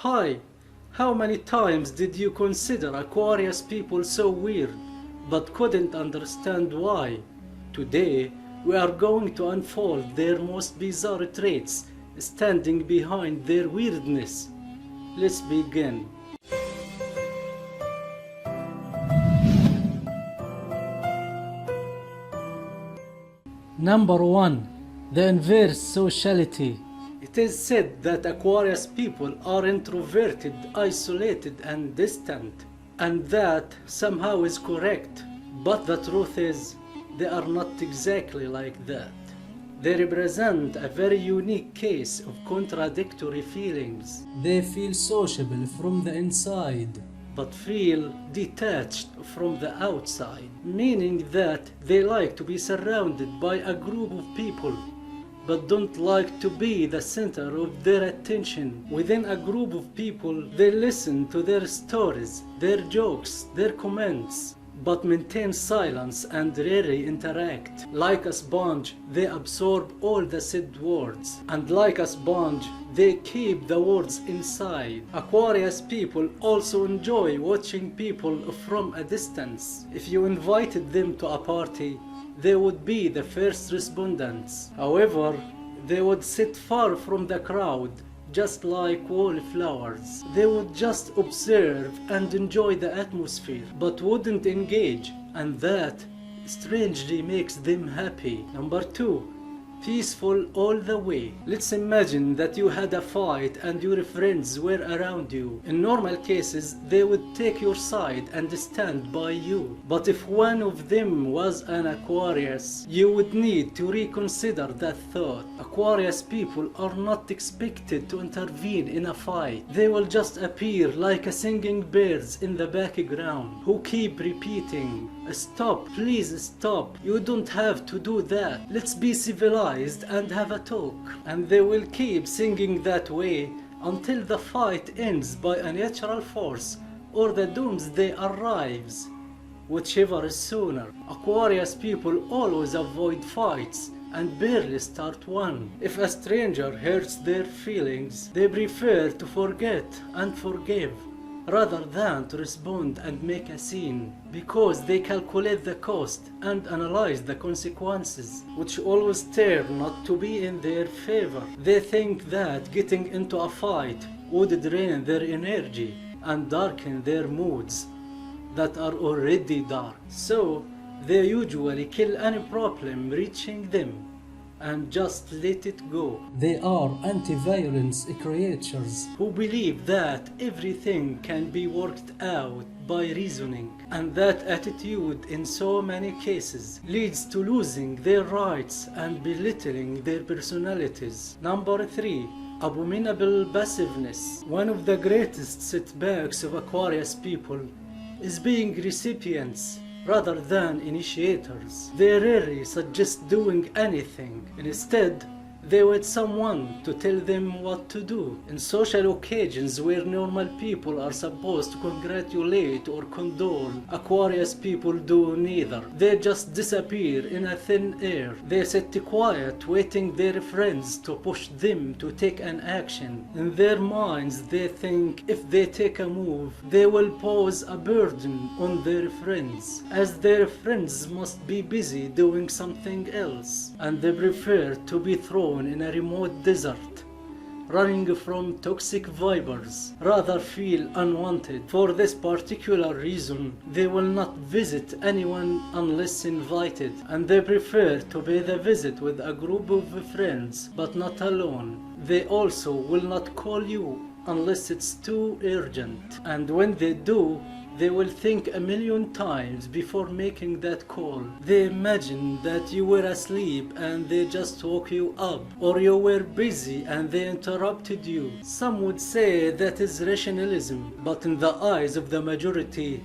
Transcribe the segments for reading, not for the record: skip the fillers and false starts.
Hi, how many times did you consider Aquarius people so weird, but couldn't understand why? Today, we are going to unfold their most bizarre traits, standing behind their weirdness. Let's begin. Number 1. The inverse sociality. It is said that Aquarius people are introverted, isolated, and distant, and that somehow is correct. But the truth is, they are not exactly like that. They represent a very unique case of contradictory feelings. They feel sociable from the inside, but feel detached from the outside, meaning that they like to be surrounded by a group of people, but don't like to be the center of their attention. Within a group of people, they listen to their stories, their jokes, their comments, but maintain silence and rarely interact. Like a sponge, they absorb all the said words, and like a sponge, they keep the words inside. Aquarius people also enjoy watching people from a distance. If you invited them to a party, they would be the first respondents. However, they would sit far from the crowd, just like wallflowers. They would just observe and enjoy the atmosphere, but wouldn't engage, and that strangely makes them happy. Number 2. Peaceful all the way. Let's imagine that you had a fight and your friends were around you. In normal cases, they would take your side and stand by you. But if one of them was an Aquarius, you would need to reconsider that thought. Aquarius people are not expected to intervene in a fight. They will just appear like a singing birds in the background who keep repeating, "Stop, please stop. You don't have to do that. Let's be civilized and have a talk." And they will keep singing that way until the fight ends by a natural force or the doomsday arrives, whichever is sooner. Aquarius people always avoid fights and barely start one. If a stranger hurts their feelings, they prefer to forget and forgive rather than to respond and make a scene, because they calculate the cost and analyze the consequences, which always turn not to be in their favor. They think that getting into a fight would drain their energy and darken their moods that are already dark. So they usually kill any problem reaching them and just let it go. They are anti-violence creatures who believe that everything can be worked out by reasoning, and that attitude in so many cases leads to losing their rights and belittling their personalities. Number 3. Abominable passiveness. One of the greatest setbacks of Aquarius people is being recipients rather than initiators. They rarely suggest doing anything. Instead, they wait someone to tell them what to do. In social occasions where normal people are supposed to congratulate or condole, Aquarius people do neither. They just disappear in a thin air. They sit quiet, waiting their friends to push them to take an action. In their minds, they think if they take a move, they will pose a burden on their friends, as their friends must be busy doing something else, and they prefer to be thrown in a remote desert, running from toxic vipers, rather feel unwanted. For this particular reason, they will not visit anyone unless invited, and they prefer to pay the visit with a group of friends, but not alone. They also will not call you unless it's too urgent, and when they do, they will think a million times before making that call. They imagine that you were asleep and they just woke you up, or you were busy and they interrupted you. Some would say that is rationalism, but in the eyes of the majority,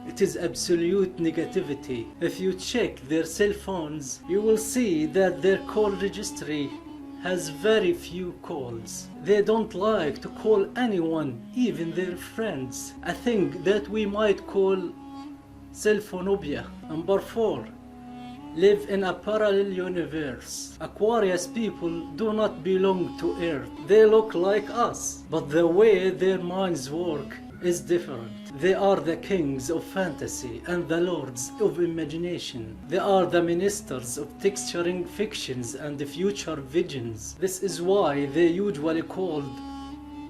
it is absolute negativity. If you check their cell phones, you will see that their call registry has very few calls. They don't like to call anyone, even their friends, a thing that we might call cellphonobia. Number 4. live in a parallel universe. Aquarius people do not belong to Earth. They look like us, but the way their minds work is different. They are the kings of fantasy and the lords of imagination. They are the ministers of texturing fictions and future visions. This is why they usually called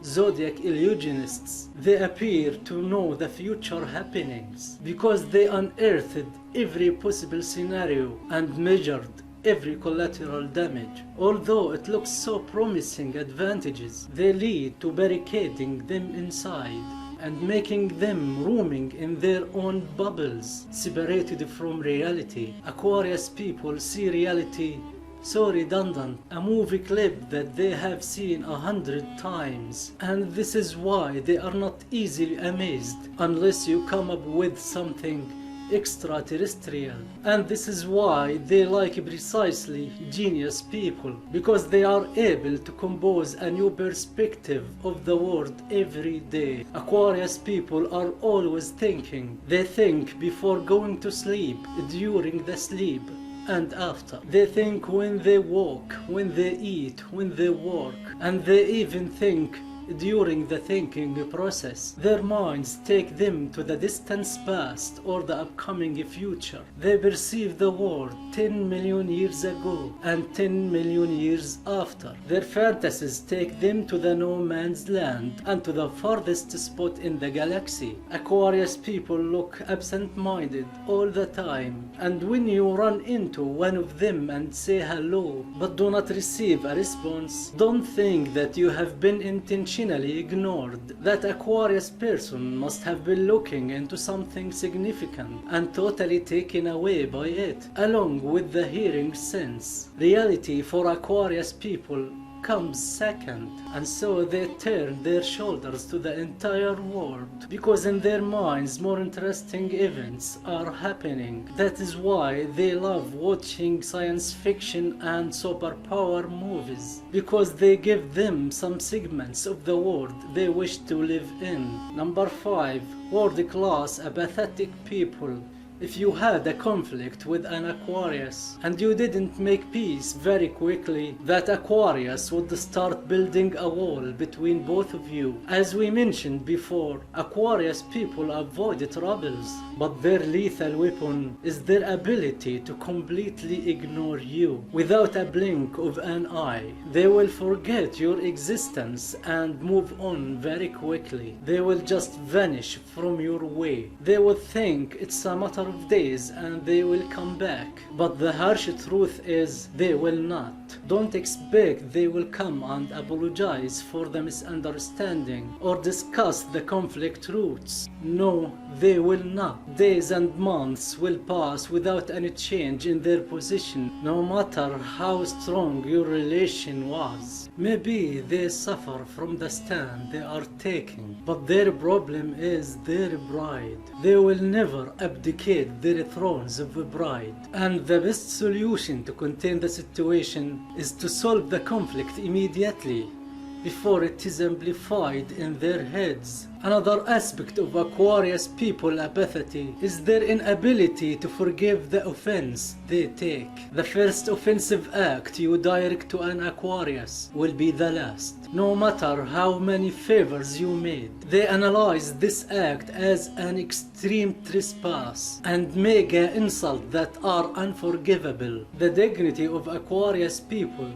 zodiac illusionists. They appear to know the future happenings because they unearthed every possible scenario and measured every collateral damage. Although it looks so promising advantages, they lead to barricading them inside and making them roaming in their own bubbles, separated from reality. Aquarius people see reality so redundant, a movie clip that they have seen 100 times, and this is why they are not easily amazed unless you come up with something extraterrestrial. And this is why they like precisely genius people, because they are able to compose a new perspective of the world every day. Aquarius people are always thinking. They think before going to sleep, during the sleep, and after. They think when they walk, when they eat, when they work, and they even think during the thinking process. Their minds take them to the distant past or the upcoming future. They perceive the world 10 million years ago and 10 million years after. Their fantasies take them to the no man's land and to the farthest spot in the galaxy. Aquarius people look absent-minded all the time, and when you run into one of them and say hello but do not receive a response, don't think that you have been intentionally ignored. That Aquarius person must have been looking into something significant and totally taken away by it, along with the hearing sense. Reality for Aquarius people comes second, and so they turn their shoulders to the entire world, because in their minds more interesting events are happening. That is why they love watching science fiction and superpower movies, because they give them some segments of the world they wish to live in. Number 5. World-class apathetic people. If you had a conflict with an Aquarius and you didn't make peace very quickly, that Aquarius would start building a wall between both of you. As we mentioned before, Aquarius people avoid troubles, but their lethal weapon is their ability to completely ignore you without a blink of an eye. They will forget your existence and move on very quickly. They will just vanish from your way. They will think it's a matter of days and they will come back, but the harsh truth is they will not. Don't expect they will come and apologize for the misunderstanding or discuss the conflict roots. No, they will not. Days and months will pass without any change in their position, no matter how strong your relation was. Maybe they suffer from the stand they are taking, but their problem is their pride. They will never abdicate their thrones of pride, and the best solution to contain the situation is to solve the conflict immediately before it is amplified in their heads. Another aspect of Aquarius people apathy is their inability to forgive the offense they take. The first offensive act you direct to an Aquarius will be the last, no matter how many favors you made. They analyze this act as an extreme trespass and mega insult that are unforgivable. The dignity of Aquarius people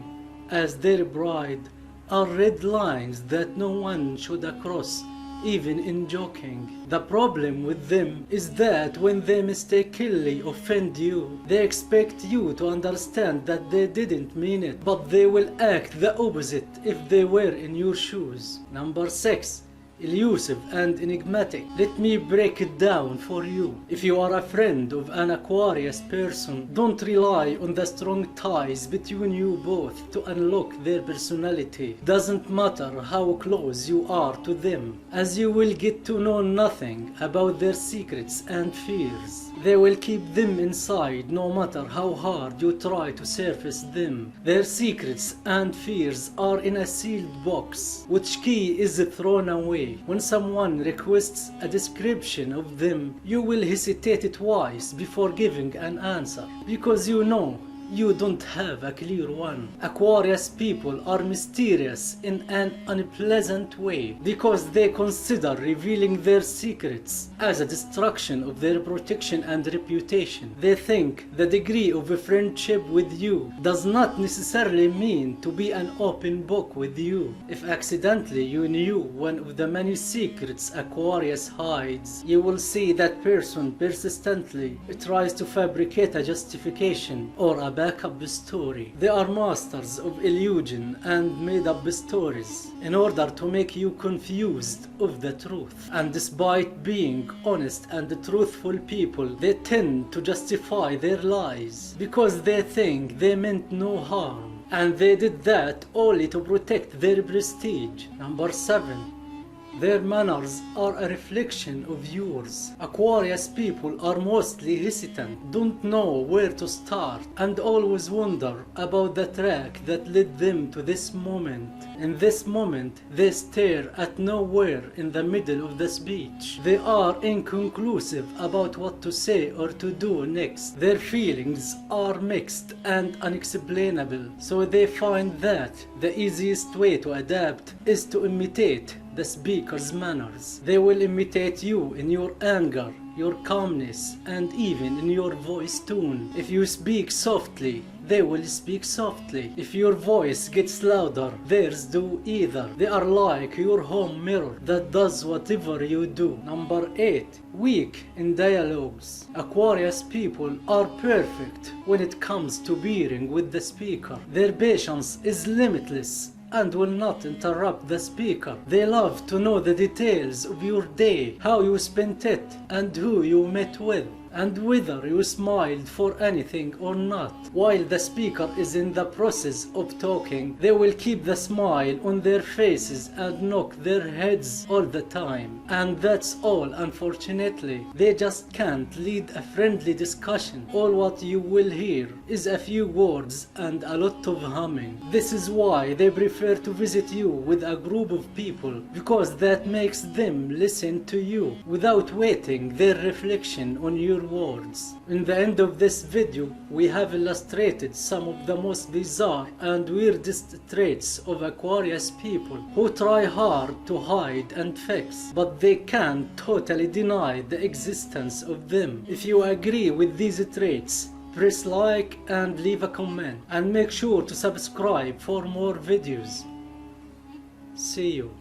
as their pride are red lines that no one should cross, even in joking. The problem with them is that when they mistakenly offend you, they expect you to understand that they didn't mean it, but they will act the opposite if they were in your shoes. Number 6. Elusive and enigmatic. Let me break it down for you. If you are a friend of an Aquarius person, don't rely on the strong ties between you both to unlock their personality. Doesn't matter how close you are to them, as you will get to know nothing about their secrets and fears. They will keep them inside no matter how hard you try to surface them. Their secrets and fears are in a sealed box, which key is thrown away way. When someone requests a description of them, you will hesitate twice before giving an answer, because you know you don't have a clear one. Aquarius people are mysterious in an unpleasant way because they consider revealing their secrets as a destruction of their protection and reputation. They think the degree of a friendship with you does not necessarily mean to be an open book with you. If accidentally you knew one of the many secrets Aquarius hides, you will see that person persistently tries to fabricate a justification or a backup story. They are masters of illusion and made-up stories in order to make you confused of the truth. And despite being honest and truthful people, they tend to justify their lies because they think they meant no harm, and they did that only to protect their prestige. Number 7. Their manners are a reflection of yours. Aquarius people are mostly hesitant, don't know where to start, and always wonder about the track that led them to this moment. In this moment, they stare at nowhere in the middle of the speech. They are inconclusive about what to say or to do next. Their feelings are mixed and unexplainable, so they find that the easiest way to adapt is to imitate the speaker's manners. They will imitate you in your anger, your calmness, and even in your voice tone. If you speak softly, they will speak softly. If your voice gets louder, theirs do either. They are like your home mirror that does whatever you do. Number 8. Weak in dialogues. Aquarius people are perfect when it comes to bearing with the speaker. Their patience is limitless and will not interrupt the speaker. They love to know the details of your day, how you spent it, and who you met with, and whether you smiled for anything or not. While the speaker is in the process of talking, they will keep the smile on their faces and knock their heads all the time. And that's all, unfortunately. They just can't lead a friendly discussion. All what you will hear is a few words and a lot of humming. This is why they prefer to visit you with a group of people, because that makes them listen to you without waiting their reflection on your words. In the end of this video, we have illustrated some of the most bizarre and weirdest traits of Aquarius people who try hard to hide and fix, but they can't totally deny the existence of them. If you agree with these traits, press like and leave a comment, and make sure to subscribe for more videos. See you.